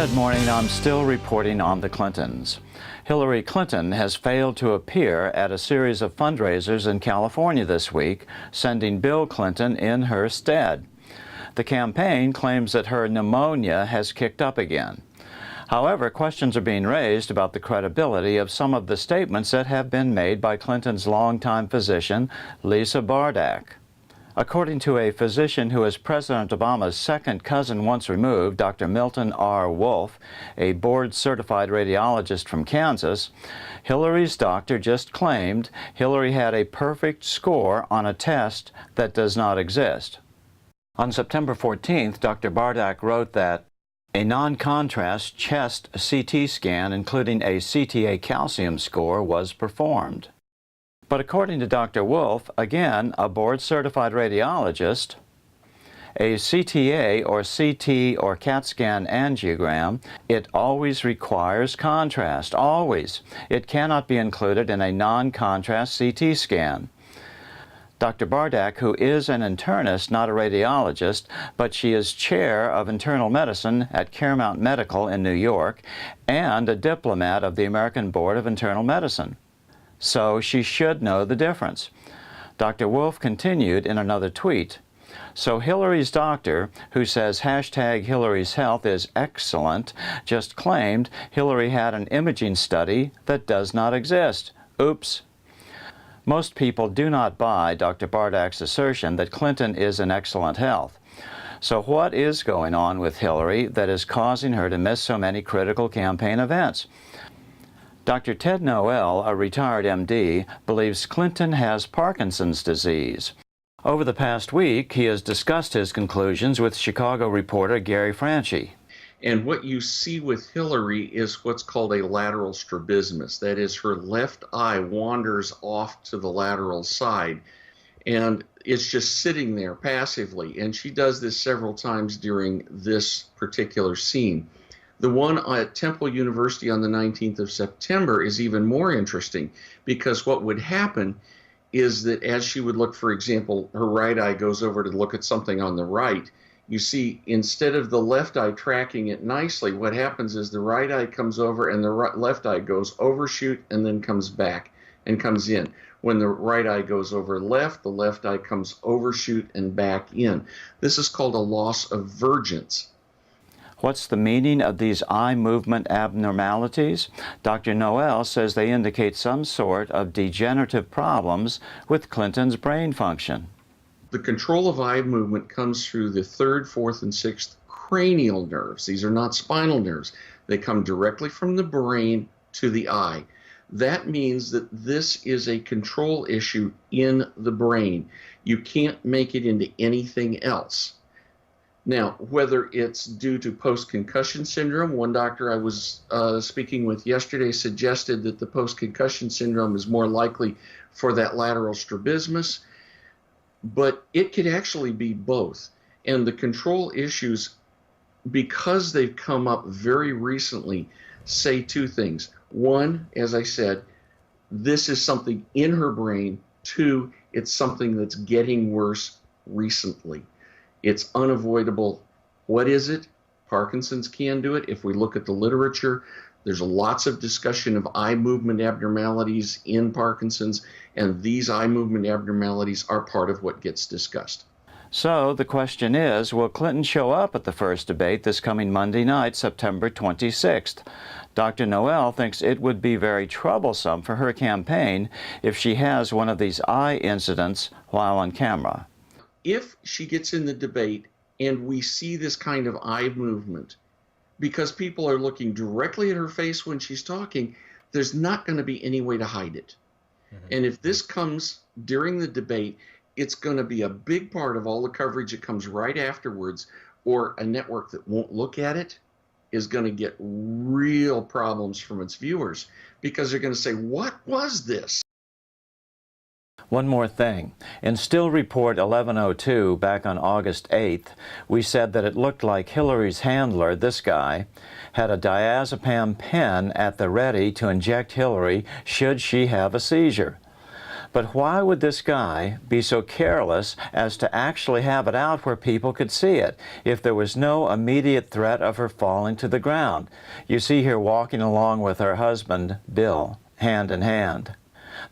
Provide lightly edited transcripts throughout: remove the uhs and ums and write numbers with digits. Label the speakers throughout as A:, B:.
A: Good morning. I'm still reporting on the Clintons. Hillary Clinton has failed to appear at a series of fundraisers in California this week, sending Bill Clinton in her stead. The campaign claims that her pneumonia has kicked up again. However, questions are being raised about the credibility of some of the statements that have been made by Clinton's longtime physician, Lisa Bardack. According to a physician who is President Obama's second cousin once removed, Dr. Milton R. Wolfe, a board-certified radiologist from Kansas, Hillary's doctor just claimed Hillary had a perfect score on a test that does not exist. On September 14th, Dr. Bardack wrote that a non-contrast chest CT scan, including a CTA calcium score, was performed. But according to Dr. Wolfe, again, a board-certified radiologist, a CTA or CT or CAT scan angiogram, it always requires contrast, always. It cannot be included in a non-contrast CT scan. Dr. Bardack, who is an internist, not a radiologist, but she is chair of internal medicine at Caremount Medical in New York and a diplomat of the American Board of Internal Medicine. So she should know the difference. Dr. Wolfe continued in another tweet, so Hillary's doctor, who says hashtag Hillary's health is excellent, just claimed Hillary had an imaging study that does not exist. Oops. Most people do not buy Dr. Bardack's assertion that Clinton is in excellent health. So what is going on with Hillary that is causing her to miss so many critical campaign events? Dr. Ted Noel, a retired MD, believes Clinton has Parkinson's disease. Over the past week, he has discussed his conclusions with Chicago reporter Gary Franchi.
B: And what you see with Hillary is what's called a lateral strabismus. That is, her left eye wanders off to the lateral side, and it's just sitting there passively. And she does this several times during this particular scene. The one at Temple University on the 19th of September is even more interesting, because what would happen is that as she would look, for example, her right eye goes over to look at something on the right, you see, instead of the left eye tracking it nicely, what happens is the right eye comes over and the left eye goes overshoot and then comes back and comes in. When the right eye goes over left, the left eye comes overshoot and back in. This is called a loss of vergence.
A: What's the meaning of these eye movement abnormalities? Dr. Noel says they indicate some sort of degenerative problems with Clinton's brain function.
B: The control of eye movement comes through the third, fourth, and sixth cranial nerves. These are not spinal nerves. They come directly from the brain to the eye. That means that this is a control issue in the brain. You can't make it into anything else. Now, whether it's due to post-concussion syndrome, one doctor I was speaking with yesterday suggested that the post-concussion syndrome is more likely for that lateral strabismus, but it could actually be both. And the control issues, because they've come up very recently, say two things. One, as I said, this is something in her brain. Two, it's something that's getting worse recently. It's unavoidable. What is it? Parkinson's can do it. If we look at the literature, there's lots of discussion of eye movement abnormalities in Parkinson's, and these eye movement abnormalities are part of what gets discussed.
A: So the question is, will Clinton show up at the first debate this coming Monday night, September 26th? Dr. Noel thinks it would be very troublesome for her campaign if she has one of these eye incidents while on camera.
B: If she gets in the debate and we see this kind of eye movement, because people are looking directly at her face when she's talking, there's not going to be any way to hide it. And if this comes during the debate, it's going to be a big part of all the coverage that comes right afterwards, or a network that won't look at it is going to get real problems from its viewers, because they're going to say, what was this?
A: One more thing. In Still Report 1102 back on August 8th, we said that it looked like Hillary's handler, this guy, had a diazepam pen at the ready to inject Hillary should she have a seizure. But why would this guy be so careless as to actually have it out where people could see it if there was no immediate threat of her falling to the ground? You see her walking along with her husband, Bill, hand in hand.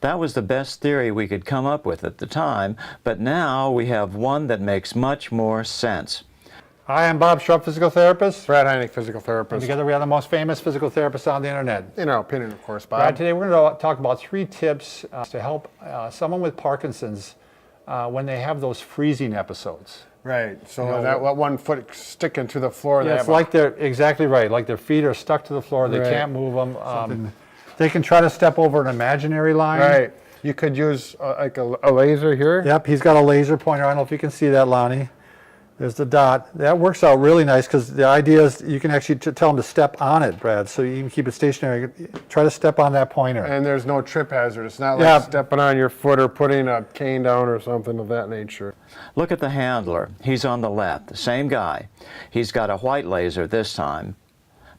A: That was the best theory we could come up with at the time, but now we have one that makes much more sense.
C: Hi, I'm Bob Schrupp, physical therapist.
D: Brad Heineck, physical
C: And
D: therapist.
C: together we are the most famous physical therapists on the internet.
D: In our opinion, of course, Bob.
C: Brad, today we're going to talk about 3 tips to help someone with Parkinson's when they have those freezing episodes.
D: Right. So
C: You know,
D: that one foot sticking to the floor.
C: Yeah, it's like they're exactly right. Like their feet are stuck to the floor. They
D: Right.
C: can't move them. They can try to step over an imaginary line.
D: Right. You could use like a laser here.
C: Yep, he's got a laser pointer. I don't know if you can see that, Lonnie. There's the dot. That works out really nice because the idea is you can actually tell them to step on it, Brad. So you can keep it stationary. Try to step on that pointer.
D: And there's no trip hazard. It's not like stepping on your foot or putting a cane down or something of that nature.
A: Look at the handler. He's on the left, the same guy. He's got a white laser this time.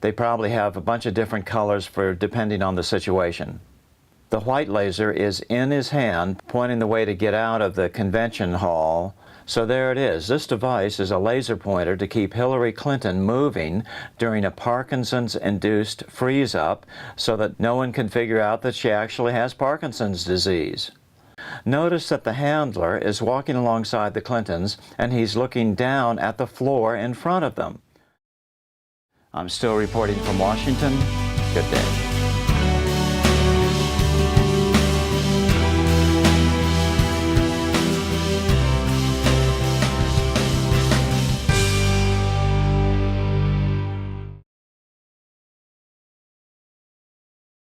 A: They probably have a bunch of different colors for depending on the situation. The white laser is in his hand, pointing the way to get out of the convention hall. So there it is. This device is a laser pointer to keep Hillary Clinton moving during a Parkinson's-induced freeze-up so that no one can figure out that she actually has Parkinson's disease. Notice that the handler is walking alongside the Clintons and he's looking down at the floor in front of them. I'm still reporting from Washington. Good day.